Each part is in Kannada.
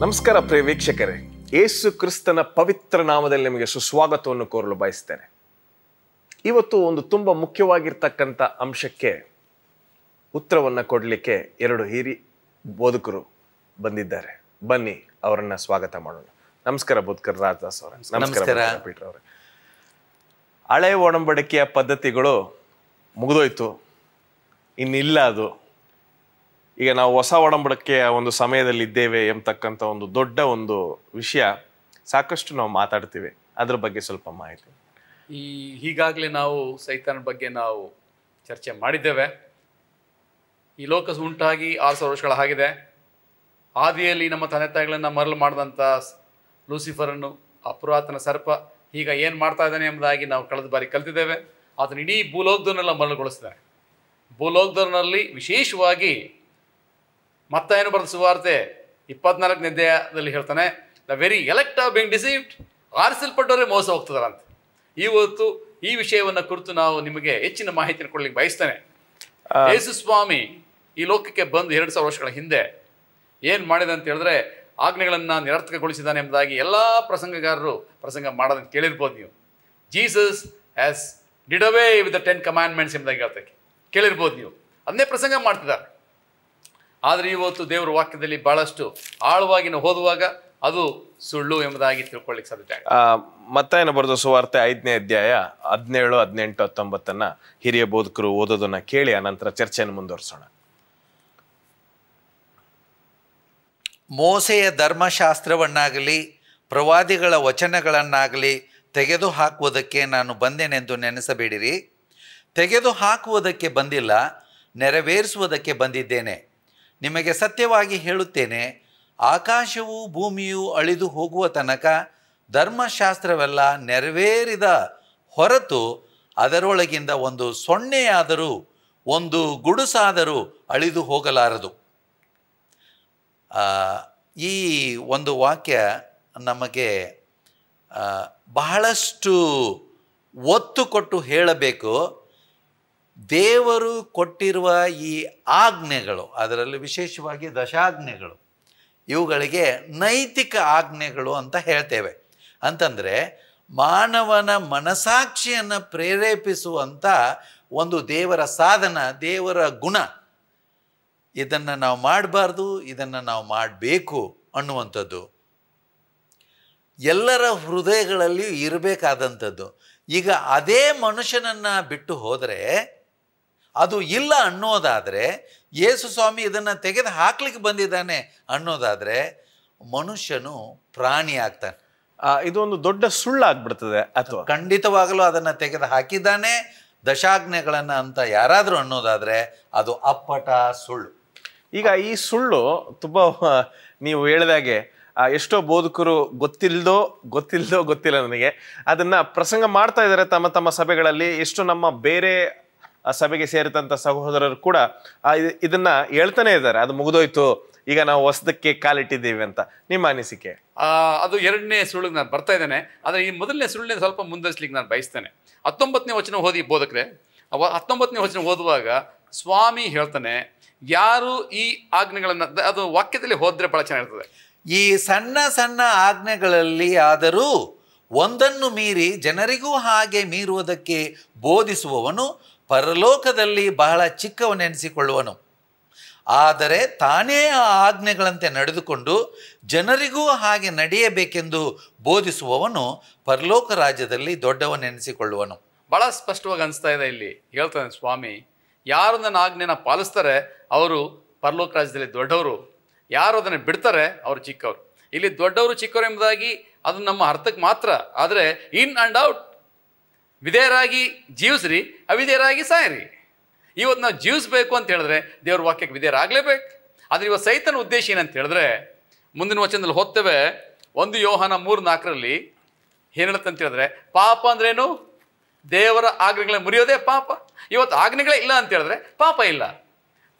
ನಮಸ್ಕಾರ ಪ್ರಿಯ ವೀಕ್ಷಕರೇ, ಯೇಸು ಕ್ರಿಸ್ತನ ಪವಿತ್ರ ನಾಮದಲ್ಲಿ ನಿಮಗೆ ಸುಸ್ವಾಗತವನ್ನು ಕೋರಲು ಬಯಸ್ತೇನೆ. ಇವತ್ತು ಒಂದು ತುಂಬ ಮುಖ್ಯವಾಗಿರ್ತಕ್ಕಂಥ ಅಂಶಕ್ಕೆ ಉತ್ತರವನ್ನು ಕೊಡಲಿಕ್ಕೆ ಎರಡು ಹಿರಿ ಬೋಧಕರು ಬಂದಿದ್ದಾರೆ. ಬನ್ನಿ ಅವರನ್ನ ಸ್ವಾಗತ ಮಾಡೋಣ. ನಮಸ್ಕಾರ ಬೋಧಕರ್ ರಾಜದಾಸ್ ಅವರೇ. ನಮಸ್ಕಾರ ಪೀಟರ್ ಅವರೇ. ಹಳೆ ಒಡಂಬಡಿಕೆಯ ಪದ್ಧತಿಗಳು ಮುಗಿದೋಯ್ತು, ಇನ್ನಿಲ್ಲ ಅದು. ಈಗ ನಾವು ಹೊಸ ಒಡಂಬಡಿಕೆಯ ಒಂದು ಸಮಯದಲ್ಲಿ ಇದ್ದೇವೆ ಎಂಬತಕ್ಕಂಥ ಒಂದು ದೊಡ್ಡ ಒಂದು ವಿಷಯ ಸಾಕಷ್ಟು ನಾವು ಮಾತಾಡ್ತೀವಿ. ಅದ್ರ ಬಗ್ಗೆ ಸ್ವಲ್ಪ ಮಾಹಿತಿ. ಈಗಾಗಲೇ ನಾವು ಸೈತಾನ ಬಗ್ಗೆ ನಾವು ಚರ್ಚೆ ಮಾಡಿದ್ದೇವೆ. ಈ ಲೋಕ ಉಂಟಾಗಿ 6,000 ವರ್ಷಗಳ ಆಗಿದೆ. ಆದಿಯಲ್ಲಿ ನಮ್ಮ ತಂದೆ ತಾಯಿಗಳನ್ನು ಮರಳು ಮಾಡಿದಂಥ ಲೂಸಿಫರನ್ನು, ಆ ಪುರಾತನ ಸರ್ಪ ಈಗ ಏನು ಮಾಡ್ತಾ ಇದ್ದಾನೆ ಎಂಬುದಾಗಿ ನಾವು ಕಳೆದ ಬಾರಿ ಕಲ್ತಿದ್ದೇವೆ. ಆತನ ಇಡೀ ಭೂಲೋಕದನ್ನೆಲ್ಲ ಮರಳುಗೊಳಿಸಿದ್ದಾನೆ. ಭೂಲೋಕದಲ್ಲಿ ವಿಶೇಷವಾಗಿ ಮತ್ತಾಯನು ಬರೆದ ಸುವಾರ್ತೆ 24ನೇ ಅಧ್ಯಾಯದಲ್ಲಿ ಹೇಳ್ತಾನೆ, the very elect are being deceived, ಆರಿಸಲ್ಪಟ್ಟವರೇ ಮೋಸ ಹೋಗ್ತದಾರಂತ. ಇವತ್ತು ಈ ವಿಷಯವನ್ನು ಕುರಿತು ನಾವು ನಿಮಗೆ ಹೆಚ್ಚಿನ ಮಾಹಿತಿಯನ್ನು ಕೊಡ್ಲಿಕ್ಕೆ ಬಯಸ್ತೇನೆ. ಯೇಸು ಸ್ವಾಮಿ ಈ ಲೋಕಕ್ಕೆ ಬಂದು 2,000 ವರ್ಷಗಳ ಹಿಂದೆ ಏನು ಮಾಡಿದೆ ಅಂತ ಹೇಳಿದ್ರೆ ಆಜ್ಞೆಗಳನ್ನು ನಿರರ್ಥಕಗೊಳಿಸಿದ್ದಾನೆ ಎಂಬುದಾಗಿ ಎಲ್ಲ ಪ್ರಸಂಗಗಾರರು ಪ್ರಸಂಗ ಮಾಡೋದನ್ನು ಕೇಳಿರ್ಬೋದು ನೀವು. Jesus has did away with the 10 commandments ಎಂಬುದಾಗಿ ಹೇಳ್ತಕ್ಕೆ ಕೇಳಿರ್ಬೋದು ನೀವು. ಅದನ್ನೇ ಪ್ರಸಂಗ ಮಾಡ್ತಿದ್ದಾರೆ. ಆದರೆ ಇವತ್ತು ದೇವರ ವಾಕ್ಯದಲ್ಲಿ ಬಹಳಷ್ಟು ಆಳವಾಗಿ ನಾವು ಓದುವಾಗ ಅದು ಸುಳ್ಳು ಎಂಬುದಾಗಿ ತಿಳ್ಕೊಳ್ಳಿಕ್ಕೆ ಸಾಧ್ಯತೆ. ಮತ್ತಾಯನ ಬರೆದ ಸುವಾರ್ತೆ 5ನೇ ಅಧ್ಯಾಯ 17, 18, 19 ಹಿರಿಯ ಬೋಧಕರು ಓದೋದನ್ನ ಕೇಳಿ ಅನಂತರ ಚರ್ಚೆಯನ್ನು ಮುಂದುವರಿಸೋಣ. ಮೋಸೆಯ ಧರ್ಮಶಾಸ್ತ್ರವನ್ನಾಗಲಿ ಪ್ರವಾದಿಗಳ ವಚನಗಳನ್ನಾಗಲಿ ತೆಗೆದು ಹಾಕುವುದಕ್ಕೆ ನಾನು ಬಂದೆನೆಂದು ನೆನೆಸಬೇಡಿರಿ. ತೆಗೆದು ಹಾಕುವುದಕ್ಕೆ ಬಂದಿಲ್ಲ, ನೆರವೇರಿಸುವುದಕ್ಕೆ ಬಂದಿದ್ದೇನೆ. ನಿಮಗೆ ಸತ್ಯವಾಗಿ ಹೇಳುತ್ತೇನೆ, ಆಕಾಶವೂ ಭೂಮಿಯೂ ಅಳಿದು ಹೋಗುವ ತನಕ ಧರ್ಮಶಾಸ್ತ್ರವೆಲ್ಲ ನೆರವೇರಿದ ಹೊರತು ಅದರೊಳಗಿಂದ ಒಂದು ಸೊನ್ನೆಯಾದರೂ ಒಂದು ಗುಡುಸಾದರೂ ಅಳಿದು ಹೋಗಲಾರದು. ಈ ಒಂದು ವಾಕ್ಯ ನಮಗೆ ಬಹಳಷ್ಟು ಒತ್ತು ಕೊಟ್ಟು ಹೇಳಬೇಕು. ದೇವರು ಕೊಟ್ಟಿರುವ ಈ ಆಜ್ಞೆಗಳು, ಅದರಲ್ಲಿ ವಿಶೇಷವಾಗಿ ದಶಾಜ್ಞೆಗಳು, ಇವುಗಳಿಗೆ ನೈತಿಕ ಆಜ್ಞೆಗಳು ಅಂತ ಹೇಳ್ತೇವೆ. ಅಂತಂದರೆ ಮಾನವನ ಮನಸಾಕ್ಷಿಯನ್ನು ಪ್ರೇರೇಪಿಸುವಂಥ ಒಂದು ದೇವರ ಸಾಧನ, ದೇವರ ಗುಣ. ಇದನ್ನು ನಾವು ಮಾಡಬಾರ್ದು, ಇದನ್ನು ನಾವು ಮಾಡಬೇಕು ಅನ್ನುವಂಥದ್ದು ಎಲ್ಲರ ಹೃದಯಗಳಲ್ಲಿ ಇರಬೇಕಾದಂಥದ್ದು. ಈಗ ಅದೇ ಮನುಷ್ಯನನ್ನು ಬಿಟ್ಟು ಹೋದರೆ, ಅದು ಇಲ್ಲ ಅನ್ನೋದಾದರೆ, ಯೇಸು ಸ್ವಾಮಿ ಇದನ್ನು ತೆಗೆದು ಹಾಕ್ಲಿಕ್ಕೆ ಬಂದಿದ್ದಾನೆ ಅನ್ನೋದಾದರೆ ಮನುಷ್ಯನು ಪ್ರಾಣಿ ಆಗ್ತಾನೆ. ಇದು ಒಂದು ದೊಡ್ಡ ಸುಳ್ಳಾಗ್ಬಿಡ್ತದೆ. ಅಥವಾ ಖಂಡಿತವಾಗಲೂ ಅದನ್ನು ತೆಗೆದು ಹಾಕಿದ್ದಾನೆ ದಶಾಜ್ಞೆಗಳನ್ನು ಅಂತ ಯಾರಾದರೂ ಅನ್ನೋದಾದರೆ ಅದು ಅಪ್ಪಟ ಸುಳ್ಳು. ಈಗ ಈ ಸುಳ್ಳು ತುಂಬ ನೀವು ಹೇಳಿದಾಗೆ ಎಷ್ಟೋ ಬೋಧಕರು ಗೊತ್ತಿಲ್ಲ ನನಗೆ ಅದನ್ನ ಪ್ರಸಂಗ ಮಾಡ್ತಾ ಇದ್ದಾರೆ ತಮ್ಮ ತಮ್ಮ ಸಭೆಗಳಲ್ಲಿ. ಎಷ್ಟು ನಮ್ಮ ಬೇರೆ ಸಭೆಗೆ ಸೇರಿದಂಥ ಸಹೋದರರು ಕೂಡ ಇದನ್ನ ಹೇಳ್ತಾನೆ ಇದ್ದಾರೆ, ಅದು ಮುಗಿದೋಯ್ತು, ಈಗ ನಾವು ಹೊಸದಕ್ಕೆ ಕಾಲಿಟ್ಟಿದ್ದೀವಿ ಅಂತ. ನಿಮ್ಮ ಅನಿಸಿಕೆ? ಅದು 2ನೇ ಸುಳ್ಳಿಗೆ ನಾನು ಬರ್ತಾ ಇದ್ದೇನೆ. ಆದರೆ ಈ ಮೊದಲನೇ ಸುಳ್ಳಿನ ಸ್ವಲ್ಪ ಮುಂದುವರಿಸಲಿಕ್ಕೆ ನಾನು ಬಯಸ್ತೇನೆ. 19ನೇ ವಚನ ಓದಿ ಬೋಧಕರೇ. 19ನೇ ವಚನ ಓದುವಾಗ ಸ್ವಾಮಿ ಹೇಳ್ತಾನೆ, ಯಾರು ಈ ಆಜ್ಞೆಗಳನ್ನು, ಅದು ವಾಕ್ಯದಲ್ಲಿ ಹೋದ್ರೆ ಬಹಳ ಚೆನ್ನಾಗಿರ್ತದೆ. ಈ ಸಣ್ಣ ಸಣ್ಣ ಆಜ್ಞೆಗಳಲ್ಲಿ ಆದರೂ ಒಂದನ್ನು ಮೀರಿ ಜನರಿಗೂ ಹಾಗೆ ಮೀರುವುದಕ್ಕೆ ಬೋಧಿಸುವವನು ಪರಲೋಕದಲ್ಲಿ ಬಹಳ ಚಿಕ್ಕವನೆನಿಸಿಕೊಳ್ಳುವನು. ಆದರೆ ತಾನೇ ಆ ಆಜ್ಞೆಗಳಂತೆ ನಡೆದುಕೊಂಡು ಜನರಿಗೂ ಹಾಗೆ ನಡೆಯಬೇಕೆಂದು ಬೋಧಿಸುವವನು ಪರಲೋಕ ರಾಜ್ಯದಲ್ಲಿ ದೊಡ್ಡವನೆನಿಸಿಕೊಳ್ಳುವನು. ಬಹಳ ಸ್ಪಷ್ಟವಾಗಿ ಅನಿಸ್ತಾ ಇದೆ. ಇಲ್ಲಿ ಹೇಳ್ತಾನೆ ಸ್ವಾಮಿ, ಯಾರು ನನ್ನ ಆಜ್ಞೆನ ಪಾಲಿಸ್ತಾರೆ ಅವರು ಪರಲೋಕ ರಾಜ್ಯದಲ್ಲಿ ದೊಡ್ಡವರು, ಯಾರು ಅದನ್ನು ಬಿಡ್ತಾರೆ ಅವರು ಚಿಕ್ಕವರು. ಇಲ್ಲಿ ದೊಡ್ಡವರು ಚಿಕ್ಕವರು ಎಂಬುದಾಗಿ ಅದು ನಮ್ಮ ಅರ್ಥಕ್ಕೆ ಮಾತ್ರ. ಆದರೆ ಇನ್ ಆ್ಯಂಡ್ ಔಟ್ ವಿಧೇಯರಾಗಿ ಜೀವಿಸ್ರಿ, ಅವಿಧೇಯರಾಗಿ ಸಾಯಿರಿ. ಇವತ್ತು ನಾವು ಜೀವಿಸ್ಬೇಕು ಅಂತ ಹೇಳಿದ್ರೆ ದೇವ್ರ ವಾಕ್ಯಕ್ಕೆ ವಿಧೇಯರಾಗಲೇಬೇಕು. ಆದರೆ ಇವತ್ತು ಸೈತನ ಉದ್ದೇಶ ಏನಂತ ಹೇಳಿದ್ರೆ, ಮುಂದಿನ ವಚನದಲ್ಲಿ ಹೋಗ್ತೇವೆ, 1 ಯೋಹಾನ 3:4 ಏನು ಹೇಳುತ್ತಂತ ಹೇಳಿದ್ರೆ, ಪಾಪ ಅಂದ್ರೇನು? ದೇವರ ಆಜ್ಞೆಗಳನ್ನ ಮುರಿಯೋದೇ ಪಾಪ. ಇವತ್ತು ಆಜ್ಞೆಗಳೇ ಇಲ್ಲ ಅಂತ ಹೇಳಿದ್ರೆ ಪಾಪ ಇಲ್ಲ.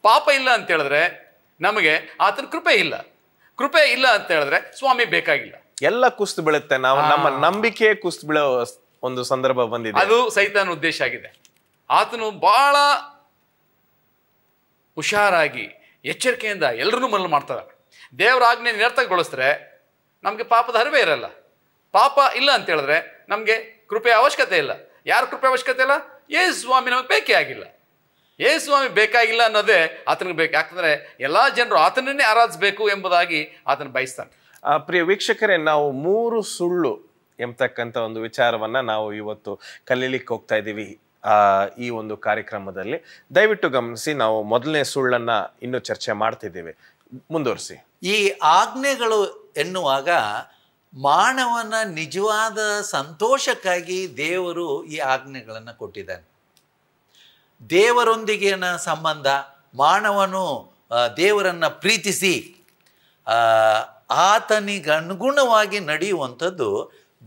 ಪಾಪ ಇಲ್ಲ ಅಂತ ಹೇಳಿದ್ರೆ ನಮಗೆ ಆತನ ಕೃಪೆ ಇಲ್ಲ. ಕೃಪೆ ಇಲ್ಲ ಅಂತ ಹೇಳಿದ್ರೆ ಸ್ವಾಮಿ ಬೇಕಾಗಿಲ್ಲ. ಎಲ್ಲ ಕುಸ್ತು ಬೀಳುತ್ತೆ. ನಾವು ನಮ್ಮ ನಂಬಿಕೆ ಕುಸ್ತು ಬೀಳೋ ಒಂದು ಸಂದರ್ಭ ಬಂದಿದೆ. ಅದು ಸೈತಾನ ಉದ್ದೇಶ ಆಗಿದೆ. ಆತನು ಬಹಳ ಹುಷಾರಾಗಿ ಎಚ್ಚರಿಕೆಯಿಂದ ಎಲ್ಲರನ್ನೂ ಮರಳು ಮಾಡ್ತಾರೆ. ದೇವರ ಆಜ್ಞೆ ನಿರರ್ಥಕಗೊಳಿಸಿದ್ರೆ ನಮಗೆ ಪಾಪದ ಅರಿವೇ ಇರಲ್ಲ. ಪಾಪ ಇಲ್ಲ ಅಂತ ಹೇಳಿದ್ರೆ ನಮಗೆ ಕೃಪೆಯ ಅವಶ್ಯಕತೆ ಇಲ್ಲ. ಯಾರು ಕೃಪೆ ಅವಶ್ಯಕತೆ ಇಲ್ಲ? ಯೇಸು ಸ್ವಾಮಿ ನಮಗೆ ಬೇಕೇ ಆಗಿಲ್ಲ. ಯೇಸು ಸ್ವಾಮಿ ಬೇಕಾಗಿಲ್ಲ ಅನ್ನೋದೇ ಆತನಿಗೆ ಬೇಕು. ಯಾಕಂದರೆ ಎಲ್ಲ ಜನರು ಆತನನ್ನೇ ಆರಾಧಿಸಬೇಕು ಎಂಬುದಾಗಿ ಆತನ ಬಯಸ್ತಾನೆ. ಪ್ರಿಯ ವೀಕ್ಷಕರೇ, ನಾವು 3 ಸುಳ್ಳು ಎಂಬತಕ್ಕಂಥ ಒಂದು ವಿಚಾರವನ್ನ ನಾವು ಇವತ್ತು ಕಲೀಲಿಕ್ಕೆ ಹೋಗ್ತಾ ಇದ್ದೀವಿ ಈ ಒಂದು ಕಾರ್ಯಕ್ರಮದಲ್ಲಿ. ದಯವಿಟ್ಟು ಗಮನಿಸಿ, ನಾವು ಮೊದಲನೇ ಸುಳ್ಳನ್ನ ಇನ್ನೂ ಚರ್ಚೆ ಮಾಡ್ತಿದ್ದೀವಿ. ಮುಂದುವರಿಸಿ. ಈ ಆಜ್ಞೆಗಳು ಎನ್ನುವಾಗ ಮಾನವನ ನಿಜವಾದ ಸಂತೋಷಕ್ಕಾಗಿ ದೇವರು ಈ ಆಜ್ಞೆಗಳನ್ನು ಕೊಟ್ಟಿದ್ದಾನೆ. ದೇವರೊಂದಿಗಿನ ಸಂಬಂಧ, ಮಾನವನು ದೇವರನ್ನು ಪ್ರೀತಿಸಿ ಆತನಿಗನುಗುಣವಾಗಿ ನಡೆಯುವಂಥದ್ದು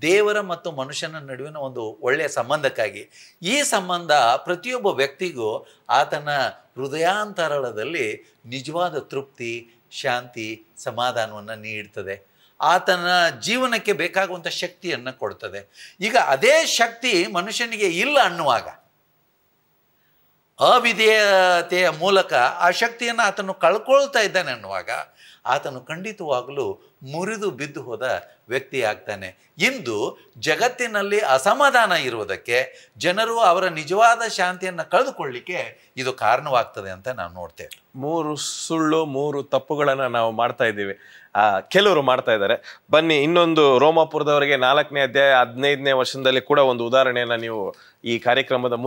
ದೇವರ ಮತ್ತು ಮನುಷ್ಯನ ನಡುವಿನ ಒಂದು ಒಳ್ಳೆಯ ಸಂಬಂಧಕ್ಕಾಗಿ. ಈ ಸಂಬಂಧ ಪ್ರತಿಯೊಬ್ಬ ವ್ಯಕ್ತಿಗೂ ಆತನ ಹೃದಯಾಂತರಾಳದಲ್ಲಿ ನಿಜವಾದ ತೃಪ್ತಿ, ಶಾಂತಿ, ಸಮಾಧಾನವನ್ನು ನೀಡ್ತದೆ. ಆತನ ಜೀವನಕ್ಕೆ ಬೇಕಾಗುವಂಥ ಶಕ್ತಿಯನ್ನು ಕೊಡ್ತದೆ. ಈಗ ಅದೇ ಶಕ್ತಿ ಮನುಷ್ಯನಿಗೆ ಇಲ್ಲ ಅನ್ನುವಾಗ, ಅವಿಧೇಯತೆಯ ಮೂಲಕ ಆ ಶಕ್ತಿಯನ್ನು ಆತನು ಕಳ್ಕೊಳ್ತಾ ಇದ್ದಾನೆ ಅನ್ನುವಾಗ, ಆತನು ಖಂಡಿತವಾಗಲೂ ಮುರಿದು ಬಿದ್ದು ಹೋದ ವ್ಯಕ್ತಿ ಆಗ್ತಾನೆ. ಇಂದು ಜಗತ್ತಿನಲ್ಲಿ ಅಸಮಾಧಾನ ಇರುವುದಕ್ಕೆ, ಜನರು ಅವರ ನಿಜವಾದ ಶಾಂತಿಯನ್ನು ಕಳೆದುಕೊಳ್ಳಲಿಕ್ಕೆ ಇದು ಕಾರಣವಾಗ್ತದೆ ಅಂತ ನಾವು ನೋಡ್ತೇವೆ. 3 ಸುಳ್ಳು, 3 ತಪ್ಪುಗಳನ್ನು ನಾವು ಮಾಡ್ತಾ ಇದ್ದೀವಿ. ಕೆಲವರು ಮಾಡ್ತಾ ಇದ್ದಾರೆ. ಬನ್ನಿ, ಇನ್ನೊಂದು ರೋಮಾಪುರದವರಿಗೆ 4ನೇ ಅಧ್ಯಾಯ 15ನೇ ವರ್ಷದಲ್ಲಿ ಕೂಡ ಒಂದು ಉದಾಹರಣೆಯನ್ನು ನೀವು ಈ ಕಾರ್ಯಕ್ರಮದ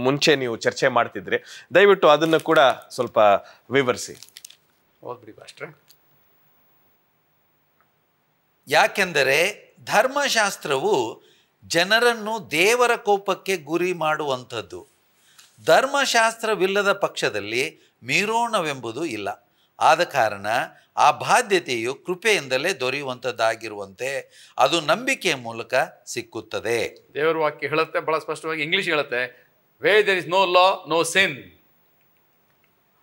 ಮುಂಚೆ ನೀವು ಚರ್ಚೆ ಮಾಡ್ತಿದ್ರಿ. ದಯವಿಟ್ಟು ಅದನ್ನು ಕೂಡ ಸ್ವಲ್ಪ ವಿವರಿಸಿ. ಓದ್ಬಿಡಿ ಪಾಸ್ಟ್ರೆ. ಯಾಕೆಂದರೆ ಧರ್ಮಶಾಸ್ತ್ರವು ಜನರನ್ನು ದೇವರ ಕೋಪಕ್ಕೆ ಗುರಿ ಮಾಡುವಂಥದ್ದು. ಧರ್ಮಶಾಸ್ತ್ರವಿಲ್ಲದ ಪಕ್ಷದಲ್ಲಿ ಮೀರೋಣವೆಂಬುದು ಇಲ್ಲ. ಆದ ಕಾರಣ ಆ ಬಾಧ್ಯತೆಯು ಕೃಪೆಯಿಂದಲೇ ದೊರೆಯುವಂಥದ್ದಾಗಿರುವಂತೆ ಅದು ನಂಬಿಕೆಯ ಮೂಲಕ ಸಿಕ್ಕುತ್ತದೆ. ದೇವರ ವಾಕ್ಯ ಹೇಳುತ್ತೆ, ಬಹಳ ಸ್ಪಷ್ಟವಾಗಿ ಇಂಗ್ಲಿಷ್ ಹೇಳುತ್ತೆ, where there is no law no sin.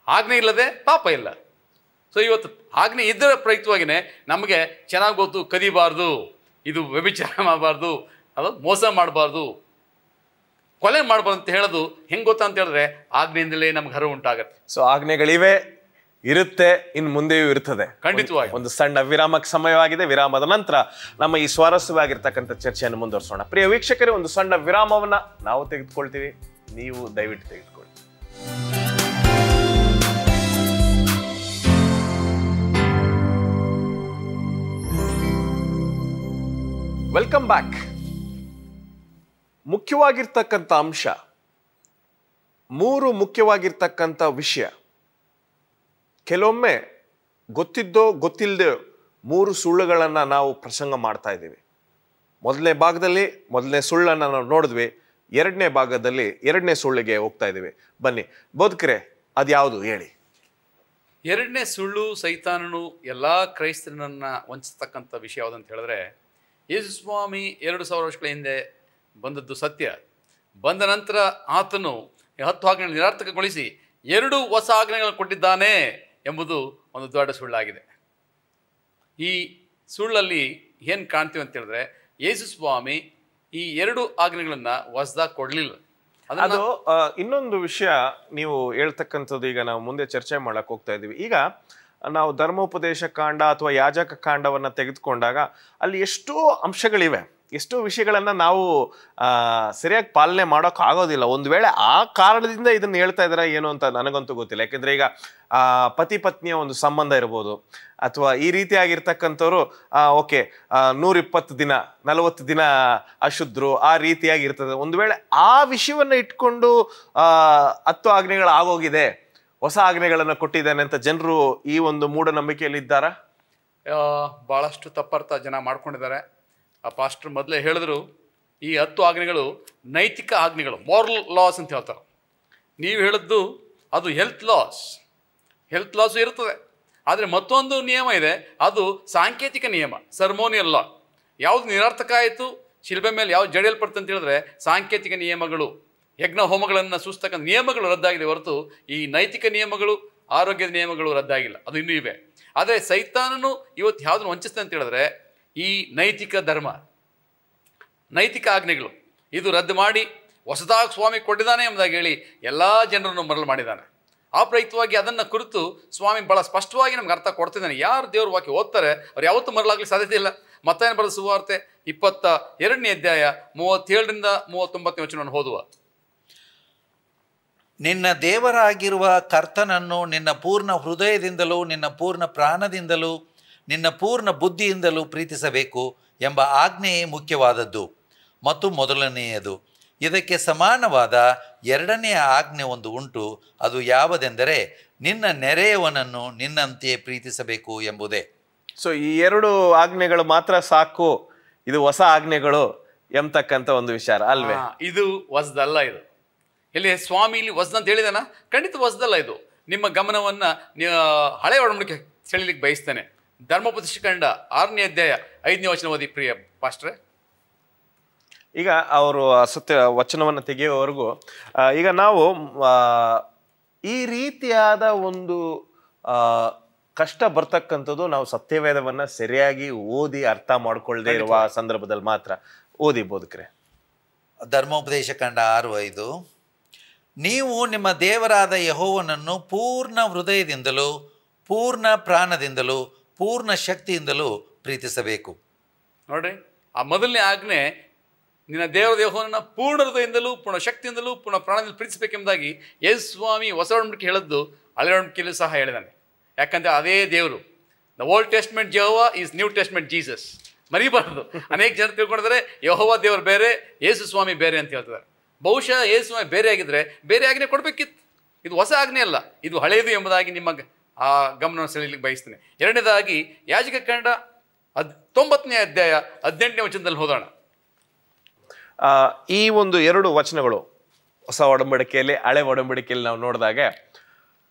ಆಜ್ಞೆ ಇಲ್ಲದೆ ಪಾಪ ಇಲ್ಲ. ಸೊ ಇವತ್ತು ಆಜ್ಞೆ ಇದರ ಪ್ರಯುಕ್ತವಾಗಿಯೇ ನಮಗೆ ಚೆನ್ನಾಗಿ ಗೊತ್ತು, ಕದಿಬಾರ್ದು, ಇದು ವ್ಯಭಿಚಾರ ಮಾಡಬಾರ್ದು, ಅದು ಮೋಸ ಮಾಡಬಾರ್ದು, ಕೊಲೆ ಮಾಡಬಾರ್ದು ಅಂತ ಹೇಳೋದು ಹೆಂಗೆ ಗೊತ್ತಾ ಅಂತ ಹೇಳಿದ್ರೆ ಆಜ್ಞೆಯಿಂದಲೇ ನಮ್ಗೆ ಅರಿವು ಉಂಟಾಗತ್ತೆ. ಸೊ ಆಜ್ಞೆಗಳಿವೆ, ಇರುತ್ತೆ, ಇನ್ನು ಮುಂದೆಯೂ ಇರ್ತದೆ. ಖಂಡಿತವಾಗಿ. ಒಂದು ಸಣ್ಣ ವಿರಾಮಕ್ಕೆ ಸಮಯವಾಗಿದೆ. ವಿರಾಮದ ನಂತರ ನಮ್ಮ ಈ ಸ್ವಾರಸ್ಯವಾಗಿರ್ತಕ್ಕಂಥ ಚರ್ಚೆಯನ್ನು ಮುಂದುವರಿಸೋಣ. ಪ್ರಿಯ ವೀಕ್ಷಕರೇ, ಒಂದು ಸಣ್ಣ ವಿರಾಮವನ್ನ ನಾವು ತೆಗೆದುಕೊಳ್ತೀವಿ, ನೀವು ದಯವಿಟ್ಟು ತೆಗೆದುಕೊಳ್ಳಿ. Welcome back. ಮುಖ್ಯವಾಗಿರ್ತಕ್ಕಂಥ ಅಂಶ, 3 ಮುಖ್ಯವಾಗಿರ್ತಕ್ಕಂಥ ವಿಷಯ. ಕೆಲವೊಮ್ಮೆ ಗೊತ್ತಿದ್ದೋ ಗೊತ್ತಿಲ್ಲದೆ 3 ಸುಳ್ಳುಗಳನ್ನು ನಾವು ಪ್ರಸಂಗ ಮಾಡ್ತಾ ಇದ್ದೀವಿ. ಮೊದಲನೇ ಭಾಗದಲ್ಲಿ ಮೊದಲನೇ ಸುಳ್ಳನ್ನು ನಾವು ನೋಡಿದ್ವಿ. 2ನೇ ಭಾಗದಲ್ಲಿ 2ನೇ ಸುಳ್ಳಿಗೆ ಹೋಗ್ತಾ ಇದ್ದೀವಿ. ಬನ್ನಿ ಬೋಧಕರೇ, ಅದ್ಯಾವುದು ಹೇಳಿ. 2ನೇ ಸುಳ್ಳು, ಸೈತಾನನು ಎಲ್ಲ ಕ್ರೈಸ್ತರನ್ನ ವಂಚಿಸ್ತಕ್ಕಂಥ ವಿಷಯ ಯಾವುದಂತ ಹೇಳಿದ್ರೆ, ಯೇಸು ಸ್ವಾಮಿ 2000 ವರ್ಷಗಳ ಹಿಂದೆ ಬಂದದ್ದು ಸತ್ಯ. ಬಂದ ನಂತರ ಆತನು 10 ಆಜ್ಞೆಗಳನ್ನು ನಿರರ್ಥಕಗೊಳಿಸಿ 2 ಹೊಸ ಆಜ್ಞೆಗಳನ್ನು ಕೊಟ್ಟಿದ್ದಾನೆ ಎಂಬುದು ಒಂದು ದೊಡ್ಡ ಸುಳ್ಳಾಗಿದೆ. ಈ ಸುಳ್ಳಲ್ಲಿ ಏನು ಕಾಣ್ತೀವಿ ಅಂತ ಹೇಳಿದ್ರೆ, ಯೇಸು ಸ್ವಾಮಿ ಈ 2 ಆಜ್ಞೆಗಳನ್ನು ಹೊಸದಾಗಿ ಕೊಡಲಿಲ್ಲ. ಅದು ಇನ್ನೊಂದು ವಿಷಯ ನೀವು ಹೇಳ್ತಕ್ಕಂಥದ್ದು. ಈಗ ನಾವು ಮುಂದೆ ಚರ್ಚೆ ಮಾಡಕ್ ಹೋಗ್ತಾ ಇದ್ದೀವಿ. ಈಗ ನಾವು ಧರ್ಮೋಪದೇಶ ಕಾಂಡ ಅಥವಾ ಯಾಜಕ ಕಾಂಡವನ್ನು ತೆಗೆದುಕೊಂಡಾಗ ಅಲ್ಲಿ ಎಷ್ಟೋ ಅಂಶಗಳಿವೆ, ಎಷ್ಟೋ ವಿಷಯಗಳನ್ನು ನಾವು ಸರಿಯಾಗಿ ಪಾಲನೆ ಮಾಡೋಕೆ ಆಗೋದಿಲ್ಲ. ಒಂದು ವೇಳೆ ಆ ಕಾರಣದಿಂದ ಇದನ್ನು ಹೇಳ್ತಾ ಇದ್ದಾರೆ ಏನೋ ಅಂತ ನನಗಂತೂ ಗೊತ್ತಿಲ್ಲ. ಯಾಕೆಂದರೆ ಈಗ ಪತಿ ಪತ್ನಿಯ ಒಂದು ಸಂಬಂಧ ಇರ್ಬೋದು, ಅಥವಾ ಈ ರೀತಿಯಾಗಿರ್ತಕ್ಕಂಥವ್ರು ಓಕೆ 120 ದಿನ 40 ದಿನ ಅಶುದ್ಧರು, ಆ ರೀತಿಯಾಗಿ ಇರ್ತದೆ. ಒಂದು ವೇಳೆ ಆ ವಿಷಯವನ್ನು ಇಟ್ಕೊಂಡು 10 ಆಜ್ಞೆಗಳು ಆಗೋಗಿದೆ, ಹೊಸ ಆಜ್ಞೆಗಳನ್ನು ಕೊಟ್ಟಿದ್ದಾನೆ ಅಂತ ಜನರು ಈ ಒಂದು ಮೂಢನಂಬಿಕೆಯಲ್ಲಿ ಇದ್ದಾರಾ? ಭಾಳಷ್ಟು ತಪ್ಪರ್ಥ ಜನ ಮಾಡ್ಕೊಂಡಿದ್ದಾರೆ. ಆ ಪಾಸ್ಟರ್ ಮೊದಲೇ ಹೇಳಿದ್ರು, ಈ 10 ಆಜ್ಞೆಗಳು ನೈತಿಕ ಆಜ್ಞೆಗಳು, ಮಾರಲ್ ಲಾಸ್ ಅಂತ ಹೇಳ್ತಾರೆ. ನೀವು ಹೇಳಿದ್ದು ಅದು ಹೆಲ್ತ್ ಲಾಸು ಇರ್ತದೆ. ಆದರೆ ಮತ್ತೊಂದು ನಿಯಮ ಇದೆ, ಅದು ಸಾಂಕೇತಿಕ ನಿಯಮ, ಸರ್ಮೋನಿಯಲ್ ಲಾ. ಯಾವುದು ನಿರರ್ಥಕ ಆಯಿತು, ಶಿಲ್ಬೆ ಮೇಲೆ ಯಾವ್ದು ಜಡಿಯಲ್ಪಡ್ತು ಅಂತ ಹೇಳಿದ್ರೆ ಸಾಂಕೇತಿಕ ನಿಯಮಗಳು, ಯಜ್ಞ ಹೋಮಗಳನ್ನು ಸೂಚಿಸ್ತಕ್ಕಂಥ ನಿಯಮಗಳು ರದ್ದಾಗಿದೆ ಹೊರತು ಈ ನೈತಿಕ ನಿಯಮಗಳು, ಆರೋಗ್ಯದ ನಿಯಮಗಳು ರದ್ದಾಗಿಲ್ಲ, ಅದು ಇನ್ನೂ ಇವೆ. ಆದರೆ ಸೈತಾನನು ಇವತ್ತು ಯಾವುದನ್ನು ವಂಚಿಸ್ತಾನೆ ಅಂತ ಹೇಳಿದ್ರೆ ಈ ನೈತಿಕ ಧರ್ಮ, ನೈತಿಕ ಆಜ್ಞೆಗಳು ಇದು ರದ್ದು ಮಾಡಿ ಹೊಸದಾಗಿ ಸ್ವಾಮಿ ಕೊಟ್ಟಿದ್ದಾನೆ ಎಂಬುದಾಗಿ ಹೇಳಿ ಎಲ್ಲ ಜನರನ್ನು ಮರಳು ಮಾಡಿದ್ದಾನೆ. ಆ ಪ್ರಯುಕ್ತವಾಗಿ ಅದನ್ನು ಕುರಿತು ಸ್ವಾಮಿ ಭಾಳ ಸ್ಪಷ್ಟವಾಗಿ ನಮ್ಗೆ ಅರ್ಥ ಕೊಡ್ತಿದ್ದಾನೆ. ಯಾರು ದೇವ್ರ ವಾಕ್ಯ ಓದ್ತಾರೆ ಅವ್ರು ಯಾವತ್ತೂ ಮರಲಾಗ್ಲಿಕ್ಕೆ ಸಾಧ್ಯತೆ ಇಲ್ಲ. ಮತ್ತಾಯನ ಬರೆದ ಸುವಾರ್ತೆ 22ನೇ ಅಧ್ಯಾಯ 37ರಿಂದ 39ನೇ ವಚನವನ್ನು ಓದುವ. ನಿನ್ನ ದೇವರಾಗಿರುವ ಕರ್ತನನ್ನು ನಿನ್ನ ಪೂರ್ಣ ಹೃದಯದಿಂದಲೂ ನಿನ್ನ ಪೂರ್ಣ ಪ್ರಾಣದಿಂದಲೂ ನಿನ್ನ ಪೂರ್ಣ ಬುದ್ಧಿಯಿಂದಲೂ ಪ್ರೀತಿಸಬೇಕು ಎಂಬ ಆಜ್ಞೆಯೇ ಮುಖ್ಯವಾದದ್ದು ಮತ್ತು ಮೊದಲನೆಯದು. ಇದಕ್ಕೆ ಸಮಾನವಾದ ಎರಡನೆಯ ಆಜ್ಞೆ ಒಂದು ಉಂಟು. ಅದು ಯಾವುದೆಂದರೆ ನಿನ್ನ ನೆರೆಯವನನ್ನು ನಿನ್ನಂತೆಯೇ ಪ್ರೀತಿಸಬೇಕು ಎಂಬುದೇ. ಸೊ ಈ 2 ಆಜ್ಞೆಗಳು ಮಾತ್ರ ಸಾಕು, ಇದು ಹೊಸ ಆಜ್ಞೆಗಳು ಎಂಬತಕ್ಕಂಥ ಒಂದು ವಿಚಾರ ಅಲ್ವೇ? ಇದು ಹೊಸದಲ್ಲ. ಇದು ಇಲ್ಲಿ ಸ್ವಾಮಿ ಇಲ್ಲಿ ಹೊಸದಂತ ಹೇಳಿದಾನ? ಖಂಡಿತ ಹೊಸದಲ್ಲ. ಇದು ನಿಮ್ಮ ಗಮನವನ್ನು ಹಳೆ ಒಡಂಬಡಿಕೆ ಸೆಳೀಲಿಕ್ಕೆ ಬಯಸ್ತೇನೆ. ಧರ್ಮೋಪದೇಶ ಕಂಡ 6ನೇ ಅಧ್ಯಾಯ 5ನೇ ವಚನ ಓದಿ ಪ್ರಿಯ ಪಾಸ್ಟ್ರೆ. ಈಗ ಅವರು ಸತ್ಯ ವಚನವನ್ನು ತೆಗೆಯುವವರೆಗೂ ಈಗ ನಾವು ಈ ರೀತಿಯಾದ ಒಂದು ಕಷ್ಟ ಬರ್ತಕ್ಕಂಥದ್ದು ನಾವು ಸತ್ಯವೇದವನ್ನ ಸರಿಯಾಗಿ ಓದಿ ಅರ್ಥ ಮಾಡ್ಕೊಳ್ಳದೆ ಇರುವ ಸಂದರ್ಭದಲ್ಲಿ ಮಾತ್ರ. ಓದಿ ಬೋಧಕರೇ. ಧರ್ಮೋಪದೇಶ ಕಂಡ 6:5, ನೀವು ನಿಮ್ಮ ದೇವರಾದ ಯೆಹೋವನನ್ನು ಪೂರ್ಣ ಹೃದಯದಿಂದಲೂ ಪೂರ್ಣ ಪ್ರಾಣದಿಂದಲೂ ಪೂರ್ಣ ಶಕ್ತಿಯಿಂದಲೂ ಪ್ರೀತಿಸಬೇಕು. ನೋಡ್ರಿ, ಆ ಮೊದಲನೇ ಆಜ್ಞೆ ನಿನ್ನ ದೇವರ ಯೆಹೋವನನ್ನ ಪೂರ್ಣ ಹೃದಯದಿಂದಲೂ ಪೂರ್ಣ ಶಕ್ತಿಯಿಂದಲೂ ಪೂರ್ಣ ಪ್ರಾಣದಿಂದ ಪ್ರೀತಿಸಬೇಕೆಂಬುದಾಗಿ ಯೇಸು ಸ್ವಾಮಿ ಹೊಸ ಒಡಂಬಡಿಕೆ ಹೇಳಿದ್ದು ಹಳೆ ಒಡಂಬಡಿಕೆಯಲ್ಲೂ ಸಹ ಹೇಳಿದಾನೆ. ಯಾಕಂದರೆ ಅದೇ ದೇವರು. The old testament Jehovah is new testament Jesus. ಮರಿಬಾರ್ದು. ಅನೇಕ ಜನ ತಿಳ್ಕೊಂಡಿದ್ದಾರೆ ಯೆಹೋವಾ ದೇವರು ಬೇರೆ, ಯೇಸು ಸ್ವಾಮಿ ಬೇರೆ ಅಂತ ಹೇಳ್ತಿದ್ದಾರೆ. ಬಹುಶಃ ಯೇಸು ಸ್ವಾಮಿ ಬೇರೆ ಆಗಿದ್ರೆ ಬೇರೆ ಆಜ್ಞೆ ಕೊಡಬೇಕಿತ್ತು. ಇದು ಹೊಸ ಆಜ್ಞೆ ಅಲ್ಲ, ಇದು ಹಳೆಯದು ಎಂಬುದಾಗಿ ನಿಮ್ಮ ಆ ಗಮನವನ್ನು ಸೆಳೆಯಲಿಕ್ಕೆ ಬಯಸ್ತೇನೆ. ಎರಡನೇದಾಗಿ ಯಾಜಕ ಕಂಡ 9ನೇ ಅಧ್ಯಾಯ 18ನೇ ವಚನದಲ್ಲಿ ಹೋದೋಣ. ಈ ಒಂದು 2 ವಚನಗಳು ಹೊಸ ಒಡಂಬಡಿಕೆಯಲ್ಲಿ ಹಳೆ ಒಡಂಬಡಿಕೆಯಲ್ಲಿ ನಾವು ನೋಡಿದಾಗ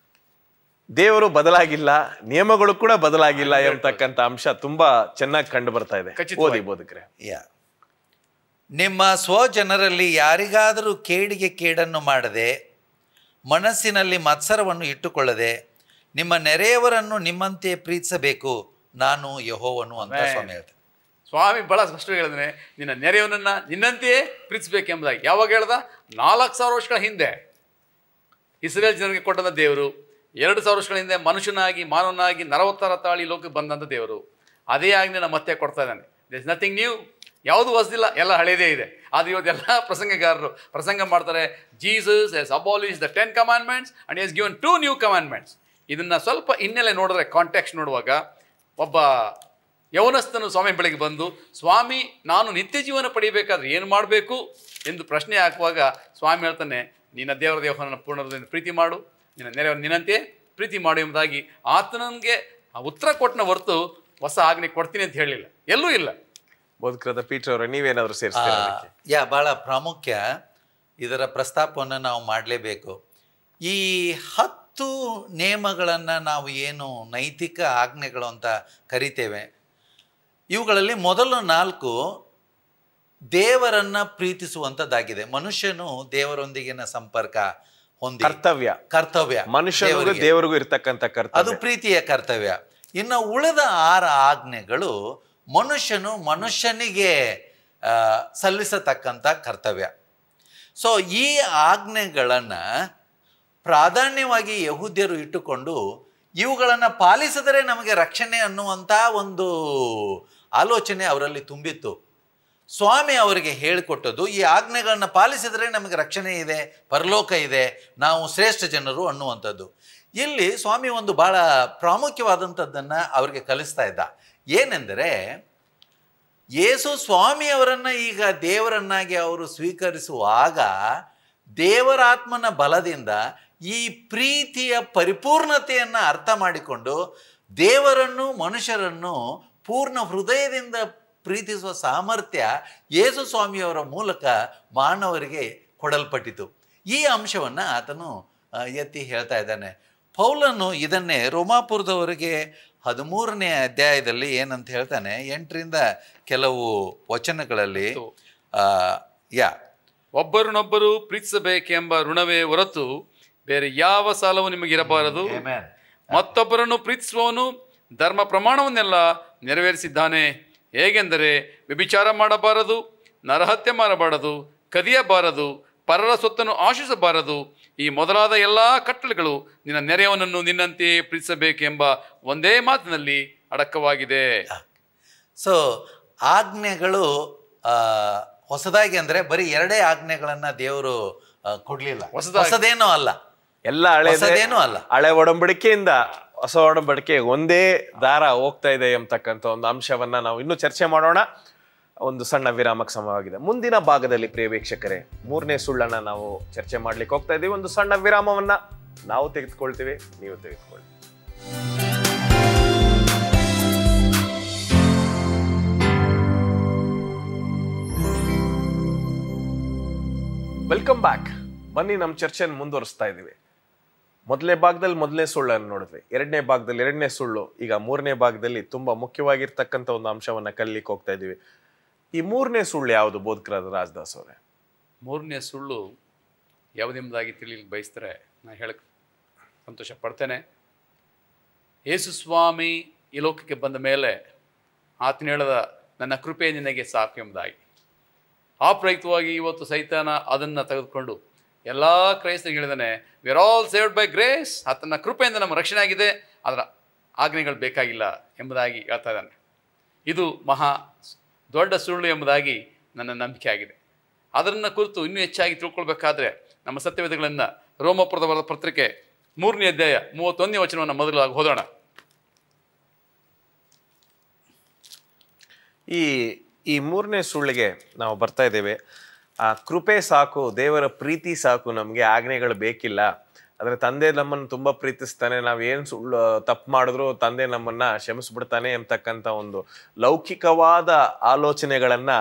ದೇವರು ಬದಲಾಗಿಲ್ಲ, ನಿಯಮಗಳು ಕೂಡ ಬದಲಾಗಿಲ್ಲ ಎಂಬತಕ್ಕಂಥ ಅಂಶ ತುಂಬಾ ಚೆನ್ನಾಗಿ ಕಂಡು ಬರ್ತಾ ಇದೆ. ಓದಿ ಬೋಧಕರೇ. ನಿಮ್ಮ ಸ್ವಜನರಲ್ಲಿ ಯಾರಿಗಾದರೂ ಕೇಡಿಗೆ ಕೇಡನ್ನು ಮಾಡದೆ ಮನಸ್ಸಿನಲ್ಲಿ ಮತ್ಸರವನ್ನು ಇಟ್ಟುಕೊಳ್ಳದೆ ನಿಮ್ಮ ನೆರೆಯವರನ್ನು ನಿಮ್ಮಂತೆ ಪ್ರೀತಿಸಬೇಕು, ನಾನು ಯೆಹೋವನು ಅಂತ ಸ್ವಾಮಿ ಹೇಳ್ತಾರೆ. ಸ್ವಾಮಿ ಬಹಳ ಸ್ಪಷ್ಟವಾಗಿ ಹೇಳಿದ್ರೆ ನಿನ್ನ ನೆರೆಯವನನ್ನ ನಿನ್ನಂತೆಯೇ ಪ್ರೀತಿಸಬೇಕೆಂಬುದಾಗಿ. ಯಾವಾಗ ಹೇಳ್ದ? 4000 ವರ್ಷಗಳ ಹಿಂದೆ ಇಸ್ರೇಲ್ ಜನರಿಗೆ ಕೊಟ್ಟಂಥ ದೇವರು 2000 ವರ್ಷಗಳ ಹಿಂದೆ ಮನುಷ್ಯನಾಗಿ ಮಾನವನಾಗಿ ನರವತಾರ ತಾಳಿ ಲೋಕಕ್ಕೆ ಬಂದಂಥ ದೇವರು ಅದೇ ಆಜ್ಞೆನ ಮತ್ತೆ ಕೊಡ್ತಾ ಇದ್ದಾನೆ. This is nothing new. ಯಾವುದು ಹೊಸದಿಲ್ಲ, ಎಲ್ಲ ಹಳೇದೇ ಇದೆ. ಆದರೆ ಇವತ್ತೆಲ್ಲ ಪ್ರಸಂಗಗಾರರು ಪ್ರಸಂಗ ಮಾಡ್ತಾರೆ, Jesus has abolish the 10 commandments and has given 2 new commandments. ಇದನ್ನು ಸ್ವಲ್ಪ ಹಿನ್ನೆಲೆ ನೋಡಿದ್ರೆ, ಕಾಂಟೆಕ್ಸ್ಟ್ ನೋಡುವಾಗ, ಒಬ್ಬ ಯವನಸ್ಥನು ಸ್ವಾಮಿ ಬಳಿಗೆ ಬಂದು, ಸ್ವಾಮಿ ನಾನು ನಿತ್ಯ ಜೀವನ ಪಡೆಯಬೇಕಾದ್ರೆ ಏನು ಮಾಡಬೇಕು ಎಂದು ಪ್ರಶ್ನೆ ಹಾಕುವಾಗ ಸ್ವಾಮಿ ಹೇಳ್ತಾನೆ, ನಿನ್ನ ದೇವರ ದೇವರನ್ನು ಪೂರ್ಣದಿಂದ ಪ್ರೀತಿ ಮಾಡು, ನಿನ್ನ ನೆರೆಯವರು ನಿನ್ನಂತೆ ಪ್ರೀತಿ ಮಾಡು ಎಂಬುದಾಗಿ ಆತನಿಗೆ ಉತ್ತರ ಕೊಟ್ಟನ ಹೊರತು ಹೊಸ ಆಜ್ಞೆ ಕೊಡ್ತೀನಿ ಅಂತ ಹೇಳಿಲ್ಲ, ಎಲ್ಲೂ ಇಲ್ಲ. ಬೋಧಕರಾದ ಪೀಟರ್ ಅವರೇ, ನೀವೇನಾದರೂ ಸೇರಿಸ್ತೀರಾ? ಬಹಳ ಪ್ರಾಮುಖ್ಯ ಇದರ ಪ್ರಸ್ತಾಪವನ್ನು ನಾವು ಮಾಡಲೇಬೇಕು. ಈ 10 ನಿಯಮಗಳನ್ನು ನಾವು ಏನು ನೈತಿಕ ಆಜ್ಞೆಗಳು ಅಂತ ಕರಿತೇವೆ, ಇವುಗಳಲ್ಲಿ ಮೊದಲು 4 ದೇವರನ್ನ ಪ್ರೀತಿಸುವಂಥದ್ದಾಗಿದೆ. ಮನುಷ್ಯನು ದೇವರೊಂದಿಗಿನ ಸಂಪರ್ಕ ಹೊಂದಿ ಕರ್ತವ್ಯ ಮನುಷ್ಯನಿಗೂ ದೇವರಿಗೂ ಇರತಕ್ಕಂಥ ಕರ್ತವ್ಯ, ಅದು ಪ್ರೀತಿಯ ಕರ್ತವ್ಯ. ಇನ್ನು ಉಳಿದ 6 ಆಜ್ಞೆಗಳು ಮನುಷ್ಯನಿಗೆ ಸಲ್ಲಿಸತಕ್ಕಂಥ ಕರ್ತವ್ಯ. ಸೊ ಈ ಆಜ್ಞೆಗಳನ್ನು ಪ್ರಾಧಾನ್ಯವಾಗಿ ಯಹೂದ್ಯರು ಇಟ್ಟುಕೊಂಡು ಇವುಗಳನ್ನು ಪಾಲಿಸಿದರೆ ನಮಗೆ ರಕ್ಷಣೆ ಅನ್ನುವಂಥ ಒಂದು ಆಲೋಚನೆ ಅವರಲ್ಲಿ ತುಂಬಿತ್ತು. ಸ್ವಾಮಿ ಅವರಿಗೆ ಹೇಳಿಕೊಟ್ಟದ್ದು, ಈ ಆಜ್ಞೆಗಳನ್ನು ಪಾಲಿಸಿದರೆ ನಮಗೆ ರಕ್ಷಣೆ ಇದೆ, ಪರಲೋಕ ಇದೆ, ನಾವು ಶ್ರೇಷ್ಠ ಜನರು ಅನ್ನುವಂಥದ್ದು. ಇಲ್ಲಿ ಸ್ವಾಮಿ ಒಂದು ಭಾಳ ಪ್ರಾಮುಖ್ಯವಾದಂಥದ್ದನ್ನು ಅವರಿಗೆ ಕಲಿಸ್ತಾ ಇದ್ದ. ಏನೆಂದರೆ, ಯೇಸು ಸ್ವಾಮಿಯವರನ್ನು ಈಗ ದೇವರನ್ನಾಗಿ ಅವರು ಸ್ವೀಕರಿಸುವಾಗ ದೇವರಾತ್ಮನ ಬಲದಿಂದ ಈ ಪ್ರೀತಿಯ ಪರಿಪೂರ್ಣತೆಯನ್ನು ಅರ್ಥ ಮಾಡಿಕೊಂಡು ದೇವರನ್ನು ಮನುಷ್ಯರನ್ನು ಪೂರ್ಣ ಹೃದಯದಿಂದ ಪ್ರೀತಿಸುವ ಸಾಮರ್ಥ್ಯ ಯೇಸು ಸ್ವಾಮಿಯವರ ಮೂಲಕ ಮಾನವರಿಗೆ ಕೊಡಲ್ಪಟ್ಟಿತು. ಈ ಅಂಶವನ್ನು ಆತನು ಎತ್ತಿ ಹೇಳ್ತಾ ಇದ್ದಾನೆ. ಪೌಲನು ಇದನ್ನೇ ರೋಮಾಪುರದವರಿಗೆ 13ನೇ ಅಧ್ಯಾಯದಲ್ಲಿ ಏನಂತ ಹೇಳ್ತಾನೆ, 8ರಿಂದ ಕೆಲವು ವಚನಗಳಲ್ಲಿ, ಒಬ್ಬರನ್ನೊಬ್ಬರು ಪ್ರೀತಿಸಬೇಕೆಂಬ ಋಣವೇ ಹೊರತು ಬೇರೆ ಯಾವ ಸಾಲವು ನಿಮಗಿರಬಾರದು. ಮತ್ತೊಬ್ಬರನ್ನು ಪ್ರೀತಿಸುವವನು ಧರ್ಮ ಪ್ರಮಾಣವನ್ನೆಲ್ಲ ನೆರವೇರಿಸಿದ್ದಾನೆ. ಹೇಗೆಂದರೆ, ವ್ಯಭಿಚಾರ ಮಾಡಬಾರದು, ನರಹತ್ಯೆ ಮಾಡಬಾರದು, ಕದಿಯಬಾರದು, ಪರರ ಸೊತ್ತನ್ನು ಆಶಿಸಬಾರದು, ಈ ಮೊದಲಾದ ಎಲ್ಲ ಕಟ್ಟಳೆಗಳು ನಿನ್ನ ನೆರೆಯವನನ್ನು ನಿನ್ನಂತೆ ಪ್ರೀತಿಸಬೇಕೆಂಬ ಒಂದೇ ಮಾತಿನಲ್ಲಿ ಅಡಕವಾಗಿದೆ. ಸೊ ಆಜ್ಞೆಗಳು ಹೊಸದಾಗಿ ಅಂದರೆ ಬರೀ 2 ಆಜ್ಞೆಗಳನ್ನು ದೇವರು ಕೊಡಲಿಲ್ಲ. ಹೊಸದೇನೂ ಅಲ್ಲ, ಎಲ್ಲ ಹೊಸದೇನೂ ಅಲ್ಲ. ಹಳೆ ಒಡಂಬಡಿಕೆಯಿಂದ ಹೊಸ ಒಡಂಬಡಿಕೆ ಒಂದೇ ದಾರ ಹೋಗ್ತಾ ಇದೆ ಎಂಬತಕ್ಕಂಥ ಒಂದು ಅಂಶವನ್ನ ನಾವು ಇನ್ನೂ ಚರ್ಚೆ ಮಾಡೋಣ. ಒಂದು ಸಣ್ಣ ವಿರಾಮಕ್ಕೆ ಸಮಯವಾಗಿದೆ. ಮುಂದಿನ ಭಾಗದಲ್ಲಿ ಪ್ರಿಯ ವೀಕ್ಷಕರೇ 3ನೇ ಸುಳ್ಳನ್ನ ನಾವು ಚರ್ಚೆ ಮಾಡ್ಲಿಕ್ಕೆ ಹೋಗ್ತಾ ಇದ್ದೀವಿ. ಒಂದು ಸಣ್ಣ ವಿರಾಮವನ್ನ ನಾವು ತೆಗೆದುಕೊಳ್ತೀವಿ, ನೀವು ತೆಗೆದುಕೊಳ್ಳಿ. Welcome back. ಬನ್ನಿ ನಮ್ಮ ಚರ್ಚೆಯನ್ನು ಮುಂದುವರಿಸ್ತಾ ಇದ್ದೀವಿ. ಮೊದಲನೇ ಭಾಗದಲ್ಲಿ ಮೊದಲನೇ ಸುಳ್ಳನ್ನು ನೋಡಿದ್ವಿ, 2ನೇ ಭಾಗದಲ್ಲಿ 2ನೇ ಸುಳ್ಳು, ಈಗ 3ನೇ ಭಾಗದಲ್ಲಿ ತುಂಬಾ ಮುಖ್ಯವಾಗಿರ್ತಕ್ಕಂಥ ಒಂದು ಅಂಶವನ್ನ ಕಲಿಲಿಕ್ಕೆ ಹೋಗ್ತಾ ಇದ್ದೀವಿ. ಈ 3ನೇ ಸುಳ್ಳು ಯಾವುದು ಬೋಧಕರಾದ ರಾಜದಾಸ್ ಅವರೇ? 3ನೇ ಸುಳ್ಳು ಯಾವುದೆಂಬುದಾಗಿ ತಿಳಿಯಲಿಕ್ಕೆ ಬಯಸ್ತಾರೆ ನಾನು ಹೇಳಕ್ಕೆ ಸಂತೋಷ ಪಡ್ತೇನೆ. ಯೇಸು ಸ್ವಾಮಿ ಈ ಲೋಕಕ್ಕೆ ಬಂದ ಮೇಲೆ ಆತನ ಹೇಳದ ನನ್ನ ಕೃಪೆ ನಿನಗೆ ಸಾಕು ಎಂಬುದಾಗಿ. ಆ ಪ್ರಯುಕ್ತವಾಗಿ ಇವತ್ತು ಸೈತಾನ ಅದನ್ನು ತೆಗೆದುಕೊಂಡು ಎಲ್ಲ ಕ್ರೈಸ್ತರಿಗೆ ಹೇಳಿದಾನೆ, we are all saved by grace, ಆತನ ಕೃಪೆಯಿಂದ ನಮ್ಮ ರಕ್ಷಣೆ ಆಗಿದೆ, ಅದರ ಆಜ್ಞೆಗಳು ಬೇಕಾಗಿಲ್ಲ ಎಂಬುದಾಗಿ ಹೇಳ್ತಾ ಇದ್ದಾನೆ. ಇದು ಮಹಾ ದೊಡ್ಡ ಸುಳ್ಳು ಎಂಬುದಾಗಿ ನನ್ನ ನಂಬಿಕೆ ಆಗಿದೆ. ಅದನ್ನು ಕುರಿತು ಇನ್ನೂ ಹೆಚ್ಚಾಗಿ ತಿಳ್ಕೊಳ್ಬೇಕಾದ್ರೆ ನಮ್ಮ ಸತ್ಯವೇದಗಳನ್ನು ರೋಮಪುರದ ಬರೆದ ಪತ್ರಿಕೆ 3ನೇ ಅಧ್ಯಾಯ 31ನೇ ವಚನವನ್ನು ಮೊದಲಾಗಿ ಓದೋಣ. ಈ 3ನೇ ಸುಳ್ಳಿಗೆ ನಾವು ಬರ್ತಾ ಇದ್ದೇವೆ. ಆ ಕೃಪೆ ಸಾಕು, ದೇವರ ಪ್ರೀತಿ ಸಾಕು, ನಮಗೆ ಆಜ್ಞೆಗಳು ಬೇಕಿಲ್ಲ. ಅಂದ್ರೆ ತಂದೆ ನಮ್ಮನ್ನು ತುಂಬಾ ಪ್ರೀತಿಸ್ತಾನೆ, ನಾವೇನು ಸುಳ್ಳು ತಪ್ಪು ಮಾಡಿದ್ರು ತಂದೆ ನಮ್ಮನ್ನ ಕ್ಷಮಿಸ್ಬಿಡ್ತಾನೆ ಎಂಬತಕ್ಕಂಥ ಒಂದು ಲೌಕಿಕವಾದ ಆಲೋಚನೆಗಳನ್ನ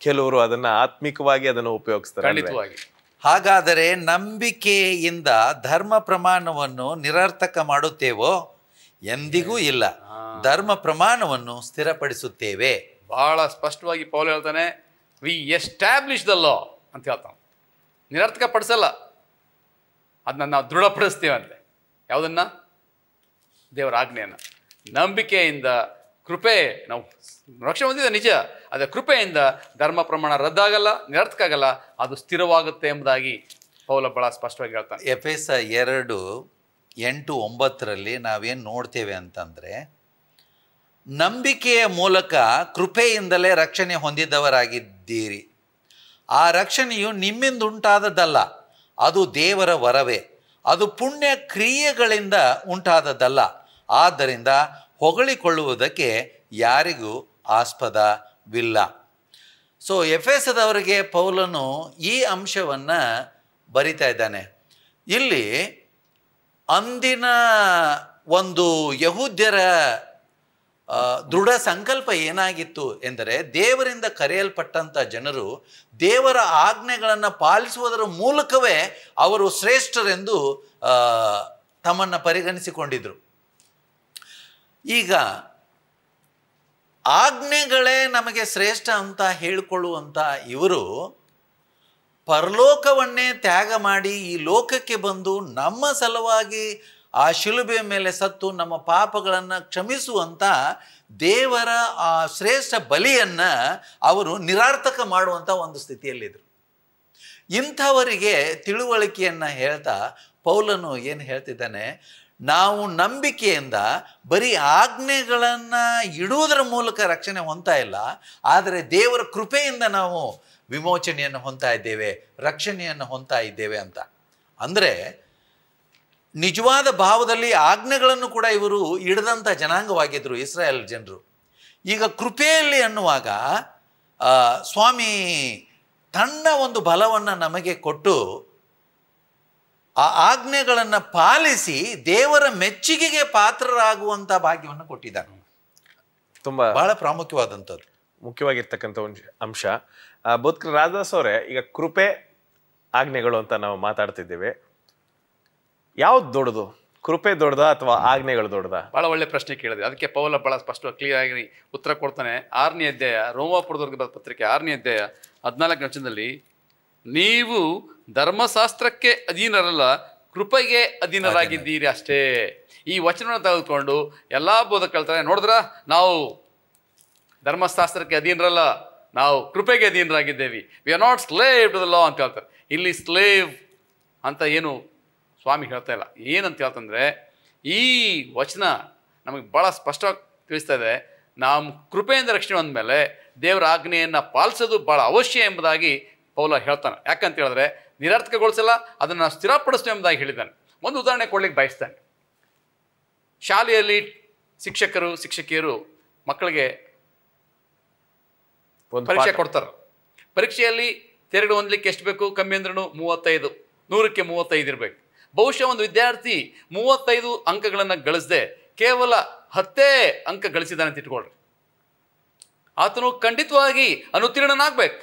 ಕೆಲವರು ಅದನ್ನ ಆತ್ಮಿಕವಾಗಿ ಅದನ್ನು ಉಪಯೋಗಿಸ್ತಾರೆ. ಖಂಡಿತವಾಗಿ. ಹಾಗಾದರೆ ನಂಬಿಕೆಯಿಂದ ಧರ್ಮ ಪ್ರಮಾಣವನ್ನು ನಿರರ್ಥಕ ಮಾಡುತ್ತೇವೋ? ಎಂದಿಗೂ ಇಲ್ಲ, ಧರ್ಮ ಪ್ರಮಾಣವನ್ನು ಸ್ಥಿರಪಡಿಸುತ್ತೇವೆ. ಬಹಳ ಸ್ಪಷ್ಟವಾಗಿ ಪೌಲ ಹೇಳ್ತಾನೆ, ವಿ ಎಸ್ಟಾಬ್ಲಿಷ್ ದ ಲಾ ಅಂತ ಹೇಳ್ತಾನೆ. ನಿರರ್ಥಕ ಪಡಿಸಲ್ಲ, ಅದನ್ನ ನಾವು ದೃಢಪಡಿಸ್ತೇವಂತೆ. ಯಾವುದನ್ನ? ದೇವರ ಆಜ್ಞೆಯನ್ನು. ನಂಬಿಕೆಯಿಂದ ಕೃಪೆ ನಾವು ರಕ್ಷಣೆ ಹೊಂದಿದೆ ನಿಜ, ಅದೇ ಕೃಪೆಯಿಂದ ಧರ್ಮ ಪ್ರಮಾಣ ರದ್ದಾಗಲ್ಲ, ನಿರರ್ಥಕ ಆಗಲ್ಲ, ಅದು ಸ್ಥಿರವಾಗುತ್ತೆ ಎಂಬುದಾಗಿ ಪೌಲ ಬಹಳ ಸ್ಪಷ್ಟವಾಗಿ ಹೇಳ್ತಾನೆ. ಎಫೆಸ 2:8-9 ನಾವೇನು ನೋಡ್ತೇವೆ ಅಂತಂದರೆ, ನಂಬಿಕೆಯ ಮೂಲಕ ಕೃಪೆಯಿಂದಲೇ ರಕ್ಷಣೆ ಹೊಂದಿದವರಾಗಿದ್ದೀರಿ. ಆ ರಕ್ಷಣೆಯು ನಿಮ್ಮಿಂದ ಉಂಟಾದದ್ದಲ್ಲ, ಅದು ದೇವರ ವರವೇ. ಅದು ಪುಣ್ಯ ಕ್ರಿಯೆಗಳಿಂದ ಉಂಟಾದದ್ದಲ್ಲ, ಆದ್ದರಿಂದ ಹೊಗಳಿಕೊಳ್ಳುವುದಕ್ಕೆ ಯಾರಿಗೂ ಆಸ್ಪದವಿಲ್ಲ. ಸೊ ಎಫೆಸದವರಿಗೆ ಪೌಲನು ಈ ಅಂಶವನ್ನು ಬರಿತಾ ಇದ್ದಾನೆ. ಇಲ್ಲಿ ಅಂದಿನ ಒಂದು ಯಹೂದ್ಯರ ದೃಢ ಸಂಕಲ್ಪ ಏನಾಗಿತ್ತು ಎಂದರೆ, ದೇವರಿಂದ ಕರೆಯಲ್ಪಟ್ಟಂಥ ಜನರು ದೇವರ ಆಜ್ಞೆಗಳನ್ನು ಪಾಲಿಸುವುದರ ಮೂಲಕವೇ ಅವರು ಶ್ರೇಷ್ಠರೆಂದು ತಮ್ಮನ್ನು ಪರಿಗಣಿಸಿಕೊಂಡಿದ್ರು. ಈಗ ಆಜ್ಞೆಗಳೇ ನಮಗೆ ಶ್ರೇಷ್ಠ ಅಂತ ಹೇಳಿಕೊಳ್ಳುವಂಥ ಇವರು ಪರಲೋಕವನ್ನೇ ತ್ಯಾಗ ಮಾಡಿ ಈ ಲೋಕಕ್ಕೆ ಬಂದು ನಮ್ಮ ಸಲುವಾಗಿ ಆ ಶಿಲುಬೆಯ ಮೇಲೆ ಸತ್ತು ನಮ್ಮ ಪಾಪಗಳನ್ನು ಕ್ಷಮಿಸುವಂಥ ದೇವರ ಆ ಶ್ರೇಷ್ಠ ಬಲಿಯನ್ನು ಅವರು ನಿರರ್ಥಕ ಮಾಡುವಂಥ ಒಂದು ಸ್ಥಿತಿಯಲ್ಲಿದ್ದರು. ಇಂಥವರಿಗೆ ತಿಳುವಳಿಕೆಯನ್ನು ಹೇಳ್ತಾ ಪೌಲನು ಏನು ಹೇಳ್ತಿದ್ದಾನೆ, ನಾವು ನಂಬಿಕೆಯಿಂದ ಬರೀ ಆಜ್ಞೆಗಳನ್ನು ಇಡುವುದರ ಮೂಲಕ ರಕ್ಷಣೆ ಹೊಂದ್ತಾ ಇಲ್ಲ, ಆದರೆ ದೇವರ ಕೃಪೆಯಿಂದ ನಾವು ವಿಮೋಚನೆಯನ್ನು ಹೊಂದ್ತಾ ಇದ್ದೇವೆ, ರಕ್ಷಣೆಯನ್ನು ಹೊಂದ್ತಾ ಇದ್ದೇವೆ ಅಂತ. ಅಂದರೆ ನಿಜವಾದ ಭಾವದಲ್ಲಿ ಆಜ್ಞೆಗಳನ್ನು ಕೂಡ ಇವರು ಹಿಡಿದಂಥ ಜನಾಂಗವಾಗಿದ್ದರು ಇಸ್ರಾಯೇಲ್ ಜನರು. ಈಗ ಕೃಪೆಯಲ್ಲಿ ಅನ್ನುವಾಗ ಸ್ವಾಮಿ ತನ್ನ ಒಂದು ಬಲವನ್ನು ನಮಗೆ ಕೊಟ್ಟು ಆ ಆಜ್ಞೆಗಳನ್ನು ಪಾಲಿಸಿ ದೇವರ ಮೆಚ್ಚುಗೆಗೆ ಪಾತ್ರರಾಗುವಂಥ ಭಾಗ್ಯವನ್ನು ಕೊಟ್ಟಿದ್ದಾನೆ. ತುಂಬ ಬಹಳ ಪ್ರಾಮುಖ್ಯವಾದಂಥದ್ದು, ಮುಖ್ಯವಾಗಿರ್ತಕ್ಕಂಥ ಒಂದು ಅಂಶ. ಬೋಧಕರ ರಾಜದಾಸ್ ಅವರೇ, ಈಗ ಕೃಪೆ ಆಜ್ಞೆಗಳು ಅಂತ ನಾವು ಮಾತಾಡ್ತಿದ್ದೇವೆ, ಯಾವ್ದು ದೊಡ್ಡದು? ಕೃಪೆ ದೊಡ್ಡದಾ ಅಥವಾ ಆಜ್ಞೆಗಳು ದೊಡ್ಡದಾ? ಬಹಳ ಒಳ್ಳೆ ಪ್ರಶ್ನೆ ಕೇಳಿದೆ. ಅದಕ್ಕೆ ಪೌಲ ಬಹಳ ಸ್ಪಷ್ಟವಾಗಿ ಕ್ಲಿಯರ್ ಆಗಿ ಉತ್ತರ ಕೊಡ್ತಾನೆ. 6ನೇ ಅಧ್ಯಾಯ ರೋಮಾಪುರದವರೆಗೆ ಪತ್ರಿಕೆ 6ನೇ ಅಧ್ಯಾಯ 14ನೇ ವಚನದಲ್ಲಿ, ನೀವು ಧರ್ಮಶಾಸ್ತ್ರಕ್ಕೆ ಅಧೀನರಲ್ಲ, ಕೃಪೆಗೆ ಅಧೀನರಾಗಿದ್ದೀರಿ ಅಷ್ಟೇ. ಈ ವಚನವನ್ನು ತೆಗೆದುಕೊಂಡು ಎಲ್ಲ ಬೋಧಕರು ಹೇಳ್ತಾರೆ, ನೋಡಿದ್ರ ನಾವು ಧರ್ಮಶಾಸ್ತ್ರಕ್ಕೆ ಅಧೀನರಲ್ಲ, ನಾವು ಕೃಪೆಗೆ ಅಧೀನರಾಗಿದ್ದೇವೆ, we are not slave to the law ಅಂತ ಹೇಳ್ತಾರೆ. ಇಲ್ಲಿ ಸ್ಲೇವ್ ಅಂತ ಏನು ಸ್ವಾಮಿ ಹೇಳ್ತಾ ಇಲ್ಲ. ಏನಂತ ಹೇಳ್ತಂದ್ರೆ ಈ ವಚನ ನಮಗೆ ಭಾಳ ಸ್ಪಷ್ಟವಾಗಿ ತಿಳಿಸ್ತಾ ಇದೆ. ನಾವು ಕೃಪೆಯಿಂದ ರಕ್ಷಣೆ ಅಂದಮೇಲೆ ದೇವರ ಆಜ್ಞೆಯನ್ನು ಪಾಲಿಸೋದು ಭಾಳ ಅವಶ್ಯ ಎಂಬುದಾಗಿ ಪೌಲ ಹೇಳ್ತಾನೆ. ಯಾಕಂತ ಹೇಳಿದ್ರೆ ನಿರರ್ಥಕಗೊಳಿಸಲ್ಲ, ಅದನ್ನು ಸ್ಥಿರಪಡಿಸ್ತು ಎಂಬುದಾಗಿ ಹೇಳಿದ್ದಾನೆ. ಒಂದು ಉದಾಹರಣೆ ಕೊಡ್ಲಿಕ್ಕೆ ಬಯಸ್ತಾನೆ. ಶಾಲೆಯಲ್ಲಿ ಶಿಕ್ಷಕರು ಶಿಕ್ಷಕಿಯರು ಮಕ್ಕಳಿಗೆ ಪರೀಕ್ಷೆ ಕೊಡ್ತಾರೆ. ಪರೀಕ್ಷೆಯಲ್ಲಿ ತೆರಡು ಹೊಂದಲಿಕ್ಕೆ ಎಷ್ಟು ಬೇಕು? ಕಮ್ಮಿ ಅಂದ್ರೂ 35, 100ಕ್ಕೆ 35 ಇರಬೇಕು. ಬಹುಶಃ ಒಂದು ವಿದ್ಯಾರ್ಥಿ 35 ಅಂಕಗಳನ್ನು ಗಳಿಸದೆ ಕೇವಲ 10 ಅಂಕ ಗಳಿಸಿದಾನೆ ಅಂತ ಇಟ್ಕೊಳ್ರಿ, ಆತನು ಖಂಡಿತವಾಗಿ ಅನುತ್ತೀರ್ಣನಾಗಬೇಕು.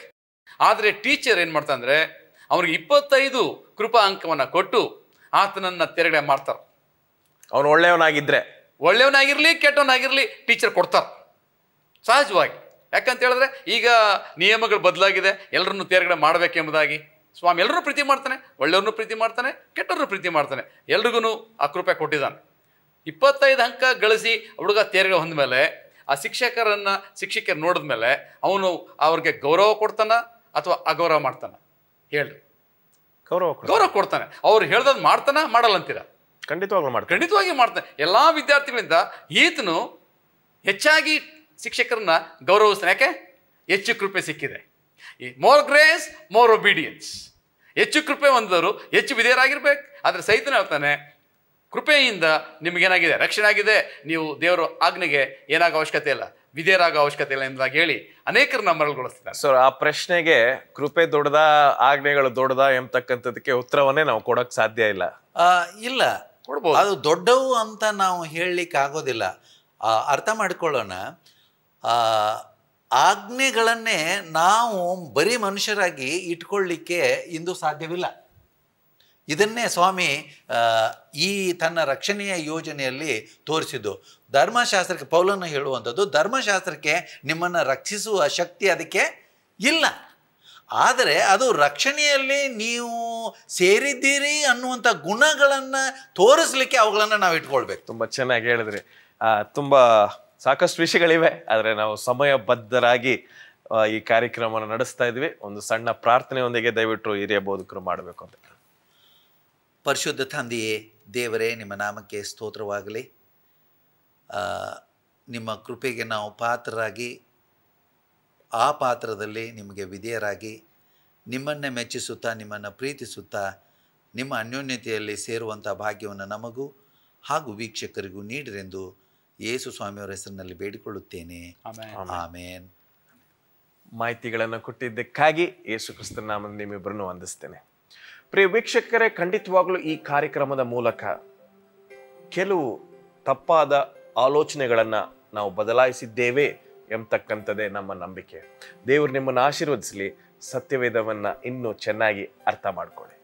ಆದರೆ ಟೀಚರ್ ಏನು ಮಾಡ್ತಾ ಅಂದರೆ ಅವ್ರಿಗೆ 25 ಕೃಪಾ ಅಂಕವನ್ನು ಕೊಟ್ಟು ಆತನನ್ನು ತೆರಗಡೆ ಮಾಡ್ತಾರೆ. ಅವನು ಒಳ್ಳೆಯವನಾಗಿರ್ಲಿ ಕೆಟ್ಟವನಾಗಿರ್ಲಿ ಟೀಚರ್ ಕೊಡ್ತಾರೆ ಸಹಜವಾಗಿ. ಯಾಕಂತ ಹೇಳಿದ್ರೆ ಈಗ ನಿಯಮಗಳು ಬದಲಾಗಿದೆ, ಎಲ್ಲರನ್ನು ತೇರ್ಗಡೆ ಮಾಡಬೇಕೆಂಬುದಾಗಿ. ಸ್ವಾಮಿ ಎಲ್ಲರನ್ನೂ ಪ್ರೀತಿ ಮಾಡ್ತಾನೆ, ಒಳ್ಳೆಯವ್ರನ್ನೂ ಪ್ರೀತಿ ಮಾಡ್ತಾನೆ, ಕೆಟ್ಟವ್ರನ್ನೂ ಪ್ರೀತಿ ಮಾಡ್ತಾನೆ, ಎಲ್ರಿಗೂ ಆ ಕೃಪೆ ಕೊಟ್ಟಿದ್ದಾನೆ. 25 ಅಂಕ ಗಳಿಸಿ ಹುಡುಗ ತೇರ್ಗಡೆ ಹೊಂದ ಮೇಲೆ ಆ ಶಿಕ್ಷಕರು ನೋಡಿದ್ಮೇಲೆ ಅವನು ಅವ್ರಿಗೆ ಗೌರವ ಕೊಡ್ತಾನ ಅಥವಾ ಅಗೌರವ ಮಾಡ್ತಾನ? ಹೇಳ್ರಿ. ಗೌರವ ಕೊಡ್ತಾನೆ. ಅವ್ರು ಹೇಳ್ದದ್ ಮಾಡ್ತಾನ, ಮಾಡಲ್ಲ ಅಂತೀರ? ಖಂಡಿತವಾಗಿ ಮಾಡ್ತಾನೆ. ಎಲ್ಲ ವಿದ್ಯಾರ್ಥಿಗಳಿಂದ ಈತನು ಹೆಚ್ಚಾಗಿ ಶಿಕ್ಷಕರನ್ನ ಗೌರವಿಸ್ತಾನೆ. ಯಾಕೆ? ಹೆಚ್ಚು ಕೃಪೆ ಸಿಕ್ಕಿದೆ. More grace more obedience. ಹೆಚ್ಚು ಕೃಪೆ ಹೊಂದವರು ಹೆಚ್ಚು ವಿಧೇಯರಾಗಿರ್ಬೇಕು. ಆದರೆ ಸೈತನ ಹೇಳ್ತಾನೆ ಕೃಪೆಯಿಂದ ನಿಮಗೇನಾಗಿದೆ? ರಕ್ಷಣೆ ಆಗಿದೆ. ನೀವು ದೇವರ ಆಜ್ಞೆಗೆ ಏನಾಗೋ ಅವಶ್ಯಕತೆ ಇಲ್ಲ, ವಿಧೇಯರಾಗೋ ಅವಶ್ಯಕತೆ ಇಲ್ಲ ಎಂಬುದಾಗಿ ಹೇಳಿ ಅನೇಕರನ್ನ ಮರಳುಗೊಳಿಸ್ತಾರೆ. ಸೊ ಆ ಪ್ರಶ್ನೆಗೆ ಕೃಪೆ ದೊಡ್ಡದಾ ಆಜ್ಞೆಗಳು ದೊಡ್ಡದಾ ಎಂಬತಕ್ಕಂಥದಕ್ಕೆ ಉತ್ತರವನ್ನೇ ನಾವು ಕೊಡಕ್ ಸಾಧ್ಯ ಇಲ್ಲ. ಇಲ್ಲ, ಕೊಡ್ಬೋದು. ಅದು ದೊಡ್ಡವು ಅಂತ ನಾವು ಹೇಳಲಿಕ್ಕೆ ಆಗೋದಿಲ್ಲ. ಅರ್ಥ ಮಾಡ್ಕೊಳ್ಳೋಣ. ಆಜ್ಞೆಗಳನ್ನೇ ನಾವು ಬರೀ ಮನುಷ್ಯರಾಗಿ ಇಟ್ಕೊಳ್ಳಿಕ್ಕೆ ಇಂದು ಸಾಧ್ಯವಿಲ್ಲ. ಇದನ್ನೇ ಸ್ವಾಮಿ ಈ ತನ್ನ ರಕ್ಷಣೆಯ ಯೋಜನೆಯಲ್ಲಿ ತೋರಿಸಿದ್ದು. ಧರ್ಮಶಾಸ್ತ್ರಕ್ಕೆ ಪೌಲನು ಹೇಳುವಂಥದ್ದು, ಧರ್ಮಶಾಸ್ತ್ರಕ್ಕೆ ನಿಮ್ಮನ್ನು ರಕ್ಷಿಸುವ ಶಕ್ತಿ ಅದಕ್ಕೆ ಇಲ್ಲ. ಆದರೆ ಅದು ರಕ್ಷಣೆಯಲ್ಲಿ ನೀವು ಸೇರಿದ್ದೀರಿ ಅನ್ನುವಂಥ ಗುಣಗಳನ್ನು ತೋರಿಸ್ಲಿಕ್ಕೆ ಅವುಗಳನ್ನು ನಾವು ಇಟ್ಕೊಳ್ಬೇಕು. ತುಂಬ ಚೆನ್ನಾಗಿ ಹೇಳಿದ್ರಿ. ತುಂಬ ಸಾಕಷ್ಟು ವಿಷಯಗಳಿವೆ, ಆದರೆ ನಾವು ಸಮಯಬದ್ಧರಾಗಿ ಈ ಕಾರ್ಯಕ್ರಮವನ್ನು ನಡೆಸ್ತಾ ಇದ್ವಿ. ಒಂದು ಸಣ್ಣ ಪ್ರಾರ್ಥನೆಯೊಂದಿಗೆ ದಯವಿಟ್ಟು ಹಿರಿಯ ಬೋಧಕರು ಮಾಡಬೇಕು ಅಂತ. ಪರಿಶುದ್ಧ ತಂದೆಯೇ, ದೇವರೇ, ನಿಮ್ಮ ನಾಮಕ್ಕೆ ಸ್ತೋತ್ರವಾಗಲಿ. ನಿಮ್ಮ ಕೃಪೆಗೆ ನಾವು ಪಾತ್ರರಾಗಿ ಆ ಪಾತ್ರದಲ್ಲಿ ನಿಮಗೆ ವಿಧೇಯರಾಗಿ ನಿಮ್ಮನ್ನೇ ಮೆಚ್ಚಿಸುತ್ತಾ ನಿಮ್ಮನ್ನು ಪ್ರೀತಿಸುತ್ತಾ ನಿಮ್ಮ ಅನ್ಯೋನ್ಯತೆಯಲ್ಲಿ ಸೇರುವಂಥ ಭಾಗ್ಯವನ್ನು ನಮಗೂ ಹಾಗೂ ವೀಕ್ಷಕರಿಗೂ ನೀಡಿರೆಂದು ಯೇಸು ಸ್ವಾಮಿಯವರ ಹೆಸರಿನಲ್ಲಿ ಬೇಡಿಕೊಳ್ಳುತ್ತೇನೆ. ಆಮೇನ್. ಮಾಹಿತಿಗಳನ್ನು ಕೊಟ್ಟಿದ್ದಕ್ಕಾಗಿ ಯೇಸು ಕ್ರಿಸ್ತನ ನಾಮದಲ್ಲಿ ನಿಮ್ಮಿಬ್ಬರನ್ನು ವಂದಿಸ್ತೇನೆ. ಪ್ರಿಯ ವೀಕ್ಷಕರೇ, ಖಂಡಿತವಾಗ್ಲೂ ಈ ಕಾರ್ಯಕ್ರಮದ ಮೂಲಕ ಕೆಲವು ತಪ್ಪಾದ ಆಲೋಚನೆಗಳನ್ನು ನಾವು ಬದಲಾಯಿಸಿದ್ದೇವೆ ಎಂಬತಕ್ಕಂಥದ್ದೇ ನಮ್ಮ ನಂಬಿಕೆ. ದೇವರು ನಿಮ್ಮನ್ನು ಆಶೀರ್ವದಿಸಲಿ. ಸತ್ಯವೇದವನ್ನು ಇನ್ನೂ ಚೆನ್ನಾಗಿ ಅರ್ಥ ಮಾಡ್ಕೊಳ್ಳಿ.